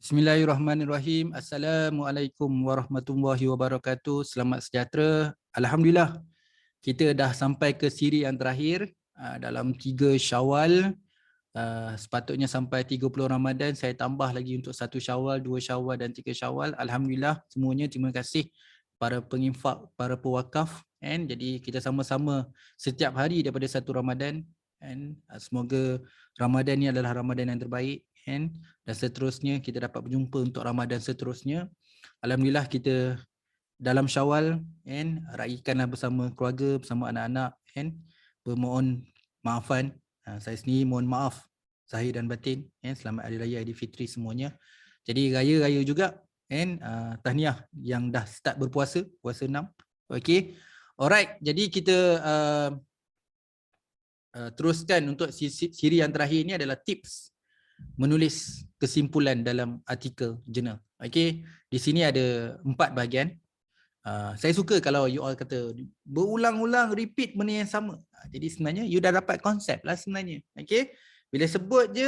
Bismillahirrahmanirrahim. Assalamualaikum warahmatullahi wabarakatuh. Selamat sejahtera. Alhamdulillah, kita dah sampai ke siri yang terakhir dalam 3 Syawal. Sepatutnya sampai 30 Ramadan. Saya tambah lagi untuk 1 Syawal, 2 Syawal dan 3 Syawal. Alhamdulillah semuanya, terima kasih para penginfak, para pewakaf. Jadi kita sama-sama setiap hari daripada 1 Ramadan. Semoga Ramadan ni adalah Ramadan yang terbaik. Dan seterusnya kita dapat berjumpa untuk Ramadan seterusnya. Alhamdulillah kita dalam Syawal, raikanlah bersama keluarga, bersama anak-anak. Bermohon maafan. Saya sendiri mohon maaf zahir dan batin. Selamat Hari Raya Aidilfitri semuanya. Jadi raya-raya juga. Tahniah yang dah start berpuasa, puasa 6. Okey. Alright, jadi kita teruskan untuk siri yang terakhir ni adalah tips menulis kesimpulan dalam artikel jurnal. Okey, di sini ada 4 bahagian. Saya suka kalau you all kata berulang-ulang repeat benda yang sama. Jadi sebenarnya you dah dapat konsep lah sebenarnya. Okey, bila sebut je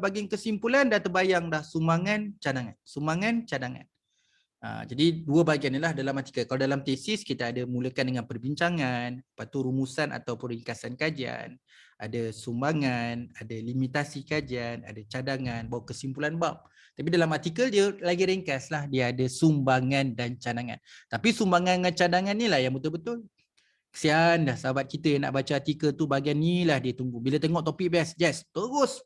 bahagian kesimpulan dah terbayang dah sumbangan cadangan. Sumbangan cadangan. Jadi 2 bahagian inilah dalam artikel. Kalau dalam tesis kita ada mulakan dengan perbincangan, lepas tu rumusan ataupun ringkasan kajian, ada sumbangan, ada limitasi kajian, ada cadangan, baru kesimpulan bab. Tapi dalam artikel dia lagi ringkas lah, dia ada sumbangan dan cadangan. Tapi sumbangan dengan cadangan ni lah yang betul-betul. Kesian dah sahabat kita yang nak baca artikel tu, bahagian ni lah dia tunggu. Bila tengok topik best, yes, terus.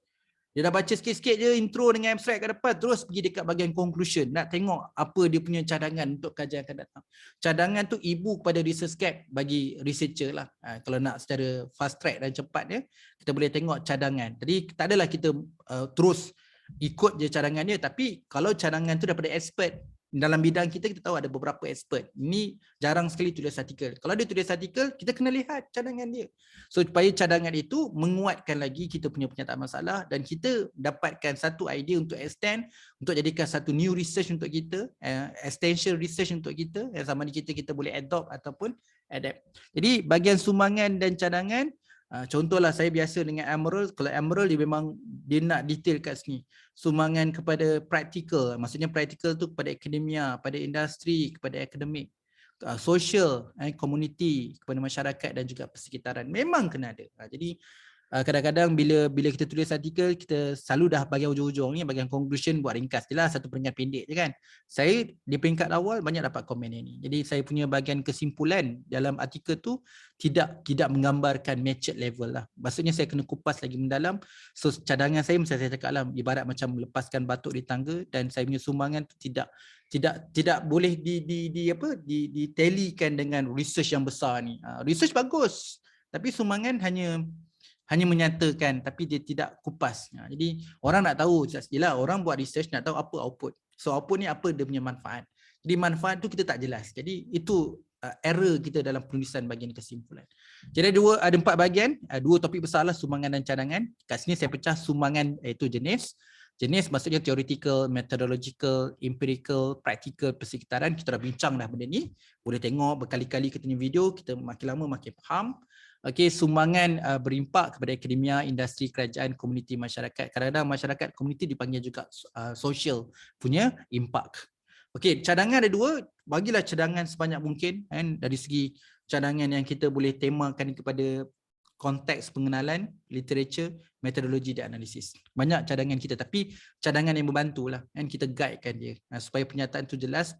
Dia dah baca sikit-sikit je intro dengan abstract kat depan, terus pergi dekat bahagian conclusion. Nak tengok apa dia punya cadangan untuk kajian akan datang. Cadangan tu ibu kepada research bagi researcher lah. Kalau nak secara fast track dan cepat dia, kita boleh tengok cadangan. Jadi tak adalah kita terus ikut je cadangan dia, tapi kalau cadangan tu daripada expert dalam bidang kita, kita tahu ada beberapa expert. Ini jarang sekali tulis artikel. Kalau dia tulis artikel, kita kena lihat cadangan dia. So supaya cadangan itu menguatkan lagi kita punya pernyataan masalah dan kita dapatkan satu idea untuk extend, untuk jadikan satu new research untuk kita, extension research untuk kita, yang sama ada kita boleh adopt ataupun adapt. Jadi bahagian sumbangan dan cadangan, contohlah saya biasa dengan Emerald. Kalau Emerald dia memang dia nak detail kat sini. Sumbangan kepada praktikal, maksudnya praktikal tu kepada akademia, pada industri, kepada akademik, social, community, kepada masyarakat dan juga persekitaran. Memang kena ada. Jadi kadang-kadang bila kita tulis artikel, kita selalu dah bahagian ujung-ujung ni, bahagian conclusion buat ringkas je lah, satu peringkat pendek je kan. Saya di peringkat awal banyak dapat komen ini. Jadi saya punya bahagian kesimpulan dalam artikel tu tidak menggambarkan matured level lah. Maksudnya saya kena kupas lagi mendalam. So cadangan saya, macam saya cakap lah, ibarat macam melepaskan batuk di tangga, dan saya punya sumbangan tu tidak boleh ditalikan dengan research yang besar ni. Research bagus, tapi sumbangan hanya menyatakan, tapi dia tidak kupas. Jadi orang nak tahu, jelas orang buat research nak tahu apa output. So output ni apa dia punya manfaat. Jadi manfaat tu kita tak jelas. Jadi itu error kita dalam penulisan bahagian kesimpulan. Jadi ada 4 bahagian, 2 topik besar lah, sumbangan dan cadangan. Kat sini saya pecah sumbangan iaitu jenis. Jenis maksudnya theoretical, methodological, empirical, practical, persekitaran. Kita dah bincang dah benda ni. Boleh tengok berkali-kali kita punya video, kita makin lama makin faham. Okey, sumbangan berimpak kepada akademia, industri, kerajaan, komuniti, masyarakat. Kadang-kadang masyarakat, komuniti dipanggil juga social punya impact. Okey, cadangan ada 2, bagilah cadangan sebanyak mungkin kan, dari segi cadangan yang kita boleh temakan kepada konteks pengenalan, literature, metodologi dan analisis. Banyak cadangan kita, tapi cadangan yang membantulah kan, kita guidekan dia supaya pernyataan tu jelas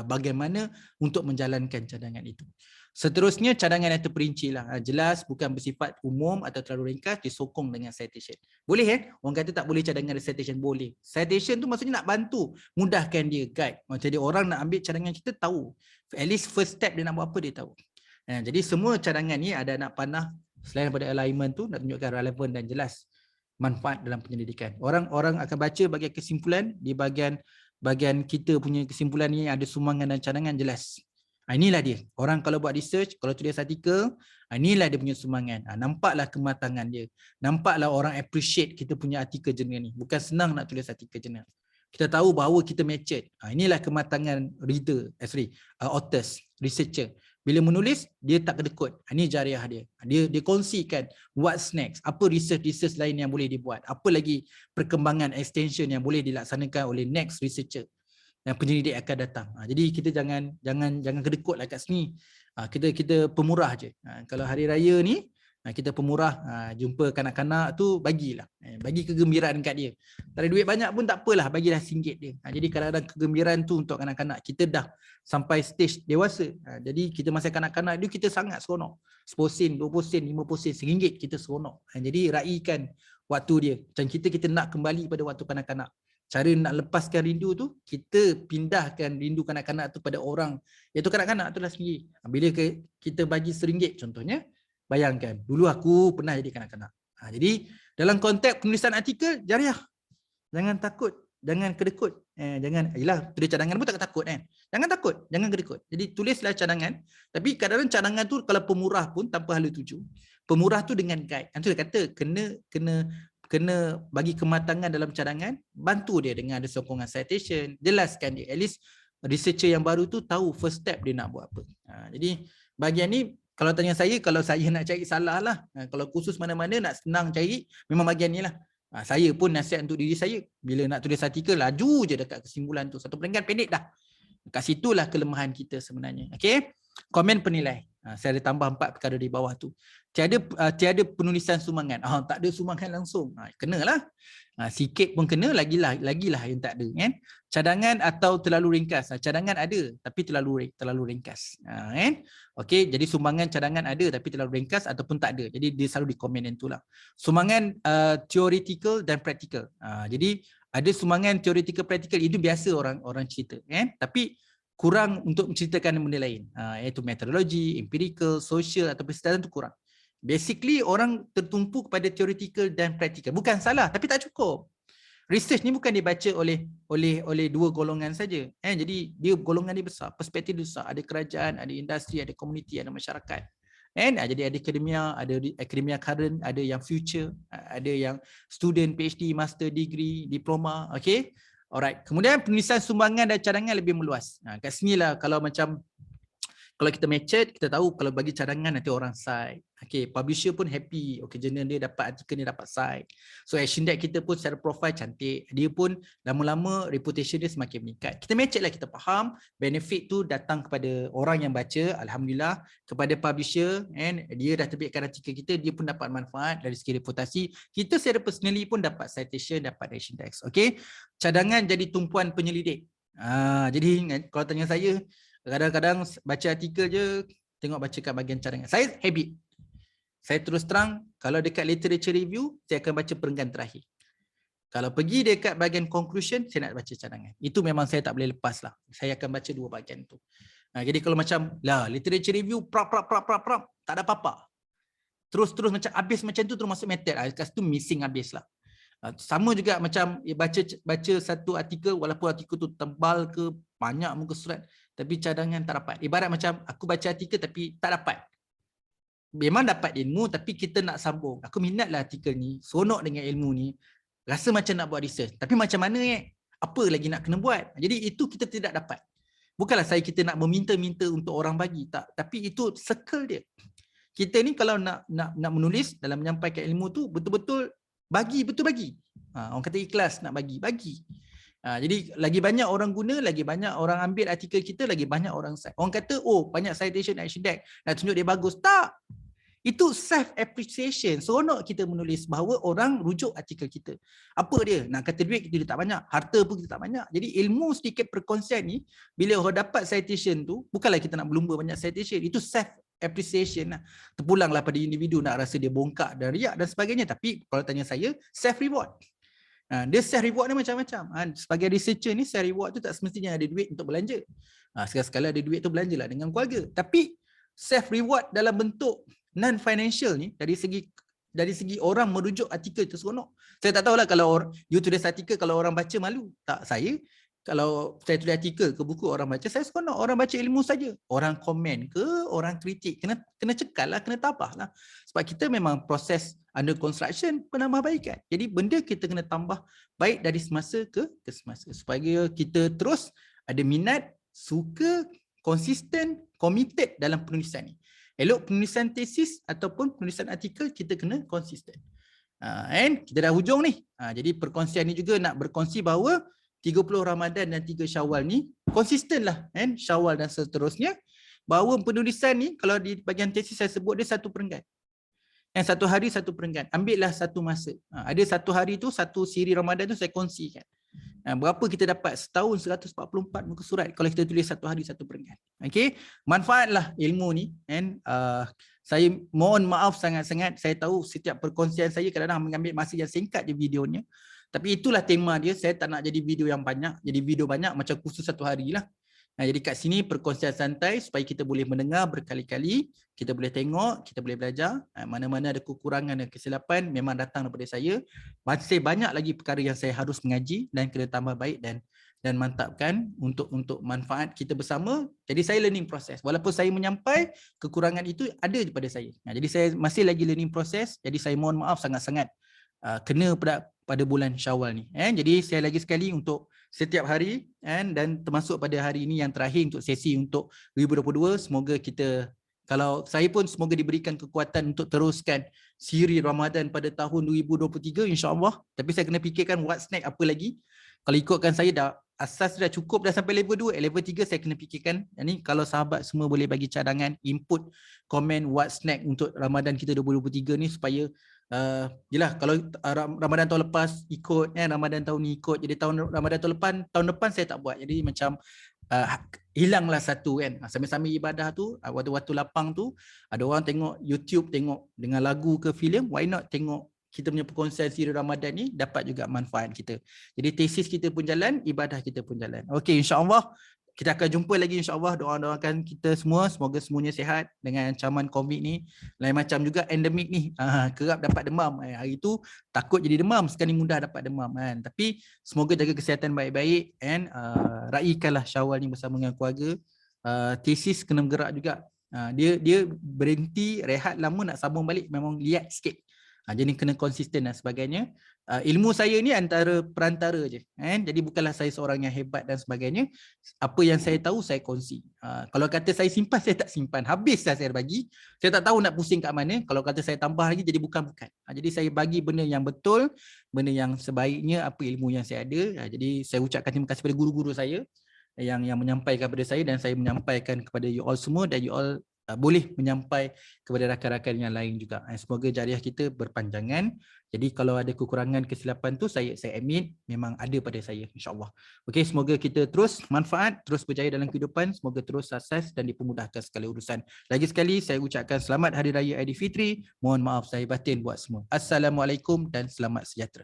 bagaimana untuk menjalankan cadangan itu. Seterusnya cadangan yang terperinci lah, jelas, bukan bersifat umum atau terlalu ringkas, disokong dengan citation. Boleh orang kata tak boleh cadangan ada citation, boleh. Citation tu maksudnya nak bantu, mudahkan dia, guide. Jadi orang nak ambil cadangan kita tahu, at least first step dia nak buat apa dia tahu. Jadi semua cadangan ni ada anak panah, selain daripada alignment tu nak tunjukkan relevan dan jelas manfaat dalam penyelidikan. Orang akan baca bahagian kesimpulan, di bahagian kita punya kesimpulan ni ada sumbangan dan cadangan jelas. Inilah dia. Orang kalau buat research, kalau tulis artikel, inilah dia punya sumbangan. Nampaklah kematangan dia. Nampaklah orang appreciate kita punya artikel jurnal ni. Bukan senang nak tulis artikel jurnal. Kita tahu bahawa kita matured. Inilah kematangan reader, authors, researcher. Bila menulis, dia tak kedekut. Ini jariah dia. Dia kongsikan what's next, apa research lain yang boleh dibuat, apa lagi perkembangan extension yang boleh dilaksanakan oleh next researcher yang penyelidik akan datang. Jadi kita jangan kedekut lah kat sini. Kita pemurah je. Kalau hari raya ni kita pemurah, jumpa kanak-kanak tu bagilah. Bagi kegembiraan kat dia. Tak ada duit banyak pun tak apalah, bagilah RM1 dia. Jadi kadang-kadang kegembiraan tu untuk kanak-kanak. Kita dah sampai stage dewasa. Jadi kita masa kanak-kanak tu kita sangat seronok. 10 sen, 20 sen, 50 sen, RM1 kita seronok. Jadi raikan waktu dia. Macam kita nak kembali pada waktu kanak-kanak. Cara nak lepaskan rindu tu, kita pindahkan rindu kanak-kanak tu pada orang, iaitu kanak-kanak tu lah sendiri. Bila kita bagi RM1 contohnya, bayangkan, dulu aku pernah jadi kanak-kanak. Jadi dalam konteks penulisan artikel, jariah. Jangan takut, jangan kedekut. Yelah, tulis cadangan pun tak takut kan. Jangan takut, jangan kedekut. Jadi tulislah cadangan, tapi kadang-kadang cadangan tu kalau pemurah pun tanpa hala tuju. Pemurah tu dengan guide. Itu dia kata kena bagi kematangan dalam cadangan, bantu dia dengan ada sokongan citation, jelaskan dia. At least researcher yang baru tu tahu first step dia nak buat apa. Jadi bahagian ni kalau tanya saya, kalau saya nak cari salah lah. Kalau kursus mana-mana nak senang cari, memang bahagian ni lah. Saya pun nasihat untuk diri saya, bila nak tulis artikel, laju je dekat kesimpulan tu. Satu peringkat pendek dah. Kat situlah kelemahan kita sebenarnya. Okay? Komen penilai. Saya ada tambah 4 perkara di bawah tu. Tiada penulisan sumbangan. Tak ada sumbangan langsung. Kenalah. Sikit pun kena, lagilah yang tak ada kan. Cadangan atau terlalu ringkas. Cadangan ada tapi terlalu ringkas. Kan? Okey, jadi sumbangan cadangan ada tapi terlalu ringkas ataupun tak ada. Jadi dia selalu dikomen yang itulah. Sumbangan theoretical dan practical. Jadi ada sumbangan theoretical practical, itu biasa orang cerita kan. Tapi kurang untuk menceritakan benda lain, iaitu metodologi, empirical, social atau persidangan tu kurang. Basically orang tertumpu kepada theoretical dan practical. Bukan salah, tapi tak cukup. Research ni bukan dibaca oleh dua golongan saja. Jadi dia golongan dia besar, perspektif dia besar. Ada kerajaan, ada industri, ada komuniti, ada masyarakat. Jadi ada akademia current, ada yang future, ada yang student, PhD, master degree, diploma. Okay. Alright. Kemudian penulisan sumbangan dan cadangan lebih meluas. Kat sinilah kalau kita matured, kita tahu kalau bagi cadangan nanti orang cite. Okay, publisher pun happy. Okay, jurnal dia dapat, artikel dia dapat cite. So action deck kita pun secara profile cantik. Dia pun lama-lama reputation dia semakin meningkat. Kita matured lah, kita faham benefit tu datang kepada orang yang baca. Alhamdulillah. Kepada publisher, and dia dah terbitkan artikel kita, dia pun dapat manfaat dari segi reputasi. Kita secara personally pun dapat citation, dapat action deck. Okay, cadangan jadi tumpuan penyelidik. Jadi kalau tanya saya, kadang-kadang baca artikel je, tengok baca kat bahagian cadangan. Saya habit. Saya terus terang, kalau dekat literature review, saya akan baca perenggan terakhir. Kalau pergi dekat bahagian conclusion, saya nak baca cadangan. Itu memang saya tak boleh lepas lah. Saya akan baca dua bahagian tu. Jadi kalau macam, literature review, tak ada apa-apa. Terus macam habis macam tu, terus masuk method. Kat situ missing habis lah. Sama juga macam baca satu artikel, walaupun artikel tu tebal ke, banyak muka surat, tapi cadangan tak dapat. Ibarat macam aku baca artikel tapi tak dapat. Memang dapat ilmu tapi kita nak sambung. Aku minatlah artikel ni, seronok dengan ilmu ni, rasa macam nak buat research. Tapi macam mana apa lagi nak kena buat? Jadi itu kita tidak dapat. Bukanlah kita nak meminta-minta untuk orang bagi, tak. Tapi itu circle dia. Kita ni kalau nak menulis dalam menyampaikan ilmu tu, betul-betul bagi. Orang kata ikhlas nak bagi. Jadi lagi banyak orang guna, lagi banyak orang ambil artikel kita, lagi banyak orang cite. Orang kata, banyak citation, action deck, nak tunjuk dia bagus. Tak. Itu self appreciation. Seronok kita menulis bahawa orang rujuk artikel kita. Apa dia? Nak kata duit kita tak banyak, harta pun kita tak banyak. Jadi ilmu sedikit perkongsian ni, bila orang dapat citation tu, bukanlah kita nak berlumba banyak citation, itu self appreciation lah. Terpulanglah pada individu nak rasa dia bongkak dan riak dan sebagainya. Tapi kalau tanya saya, self reward. Dia self reward ni macam-macam. Sebagai researcher ni, self reward tu tak semestinya ada duit untuk belanja. Sekali-sekala ada duit tu belanjalah dengan keluarga. Tapi self reward dalam bentuk non financial ni, dari segi orang merujuk artikel tu seronok. Saya tak tahulah kalau you tulis artikel, kalau orang baca malu. Tak, saya kalau saya tulis artikel ke buku orang baca, saya seronok. Orang baca ilmu saja. Orang komen ke, orang kritik, kena cekal lah, kena tabah lah. Sebab kita memang proses under construction penambahbaikan. Jadi benda kita kena tambah baik dari semasa ke semasa supaya kita terus ada minat, suka, konsisten, committed dalam penulisan ni. Elok penulisan tesis ataupun penulisan artikel kita kena konsisten. And kita dah hujung ni. Jadi perkongsian ni juga nak berkongsi bahawa 30 Ramadan dan 3 Syawal ni konsisten lah, and Syawal dan seterusnya, bahawa penulisan ni kalau di bahagian tesis saya sebut dia satu perenggan. Yang satu hari satu perenggan. Ambil lah satu masa. Ada satu hari tu, satu siri Ramadan tu saya kongsikan. Berapa kita dapat? Setahun 144 muka surat kalau kita tulis satu hari satu perenggan. Okey, manfaatlah ilmu ni, and saya mohon maaf sangat-sangat, saya tahu setiap perkongsian saya kadang-kadang mengambil masa yang singkat je videonya. Tapi itulah tema dia, saya tak nak jadi video yang banyak, jadi video banyak macam kursus satu hari lah. Jadi kat sini perkongsian santai supaya kita boleh mendengar berkali-kali, kita boleh tengok, kita boleh belajar. Mana-mana ada kekurangan dan kesilapan memang datang daripada saya. Masih banyak lagi perkara yang saya harus mengaji dan kena tambah baik dan mantapkan untuk manfaat kita bersama. Jadi saya learning proses. Walaupun saya menyampai, kekurangan itu ada daripada saya. Jadi saya masih lagi learning proses. Jadi saya mohon maaf sangat-sangat kena pada bulan Syawal ni. Jadi saya lagi sekali untuk setiap hari dan termasuk pada hari ini yang terakhir untuk sesi untuk 2022, semoga kita, kalau saya pun semoga diberikan kekuatan untuk teruskan siri Ramadan pada tahun 2023 insya-Allah. Tapi saya kena fikirkan what's next apa lagi. Kalau ikutkan saya dah asas dah cukup dah sampai level 2, level 3 saya kena fikirkan. Ini kalau sahabat semua boleh bagi cadangan, input, komen what's next untuk Ramadan kita 2023 ni supaya yelah, kalau Ramadan tahun lepas ikut, Ramadan tahun ni ikut, jadi Ramadan tahun depan saya tak buat. Jadi macam hilanglah satu kan. Sambil-sambil ibadah tu, waktu-waktu lapang tu, ada orang tengok YouTube, tengok dengan lagu ke filem, why not tengok kita punya perkongsian siri Ramadan ni, dapat juga manfaat kita. Jadi tesis kita pun jalan, ibadah kita pun jalan. Okey, insya-Allah kita akan jumpa lagi insya-Allah. Doakan kita semua semoga semuanya sihat dengan ancaman Covid ni. Lain macam juga endemik ni. Kerap dapat demam. Hari tu takut jadi demam, sekarang ni mudah dapat demam kan. Tapi semoga jaga kesihatan baik-baik and raikanlah Syawal ni bersama dengan keluarga. Tesis kena bergerak juga. Dia berhenti rehat lama nak sambung balik memang liat sikit. Jadi kena konsisten dan sebagainya. Ilmu saya ni antara perantara je. Jadi bukanlah saya seorang yang hebat dan sebagainya. Apa yang saya tahu saya kongsi. Kalau kata saya simpan, saya tak simpan. Habis dah saya bagi. Saya tak tahu nak pusing kat mana. Kalau kata saya tambah lagi jadi bukan-bukan. Jadi saya bagi benda yang betul, benda yang sebaiknya, apa ilmu yang saya ada. Jadi saya ucapkan terima kasih kepada guru-guru saya yang menyampaikan kepada saya, dan saya menyampaikan kepada you all semua, dan you all boleh menyampai kepada rakan-rakan yang lain juga. Semoga jariah kita berpanjangan. Jadi kalau ada kekurangan kesilapan tu saya admit memang ada pada saya insya-Allah. Okey, semoga kita terus manfaat, terus berjaya dalam kehidupan, semoga terus sukses dan dipermudahkan segala urusan. Lagi sekali saya ucapkan selamat Hari Raya Aidilfitri. Mohon maaf saya batin buat semua. Assalamualaikum dan selamat sejahtera.